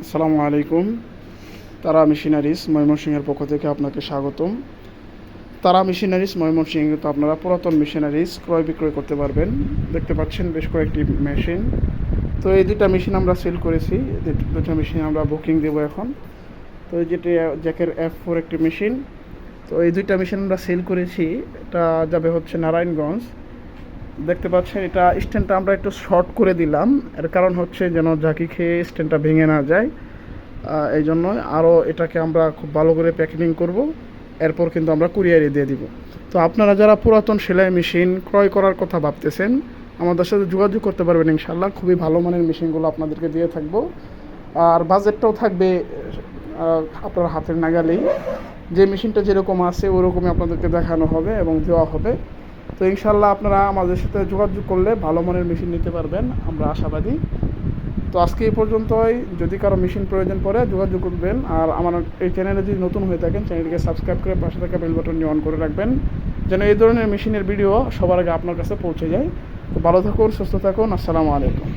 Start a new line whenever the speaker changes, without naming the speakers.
আসসালামু আলাইকুম। তারা মেশিনারিজ ময়মনসিংহের পক্ষ থেকে আপনাকে স্বাগতম। তারা মেশিনারিজ ময়মনসিংহে কিন্তু আপনারা পুরাতন মেশিনারিজ ক্রয় বিক্রয় করতে পারবেন। দেখতে পাচ্ছেন বেশ কয়েকটি মেশিন। তো এই দুটা মেশিন আমরা সেল করেছি, দুটা মেশিন আমরা বুকিং দেবো এখন। তো এই যেটি জ্যাকের F4 একটি মেশিন। তো এই দুইটা মেশিন আমরা সেল করেছি। এটা যাবে হচ্ছে নারায়ণগঞ্জ। দেখতে পাচ্ছেন এটা স্ট্যান্ডটা আমরা একটু শর্ট করে দিলাম, এর কারণ হচ্ছে যেন ঝাঁকি খেয়ে স্ট্যান্ডটা ভেঙে না যায়। এই জন্য আরও এটাকে আমরা খুব ভালো করে প্যাকেজিং করব, এরপর কিন্তু আমরা কুরিয়ারে দিয়ে দিব। তো আপনারা যারা পুরাতন সেলাই মেশিন ক্রয় করার কথা ভাবতেছেন, আমাদের সাথে যোগাযোগ করতে পারবেন ইনশাল্লাহ। খুবই ভালো মানের মেশিনগুলো আপনাদেরকে দিয়ে থাকবো, আর বাজেটটাও থাকবে আপনার হাতের নাগালেই। যে মেশিনটা যেরকম আছে ওরকমই আপনাদেরকে দেখানো হবে এবং দেওয়া হবে। তো ইনশাল্লাহ আপনারা আমাদের সাথে যোগাযোগ করলে ভালো মানের মেশিন নিতে পারবেন, আমরা আশাবাদী। তো আজকে এই পর্যন্তই। যদি কারো মেশিন প্রয়োজন পড়ে যোগাযোগ করবেন। আর আমার এই চ্যানেলে যদি নতুন হয়ে থাকেন, চ্যানেলটিকে সাবস্ক্রাইব করে পাশে থাকা বেল বাটনটি অন করে রাখবেন, যেন এই ধরনের মেশিনের ভিডিও সবার আগে আপনার কাছে পৌঁছে যায়। তো ভালো থাকুন, সুস্থ থাকুন। আসসালামু আলাইকুম।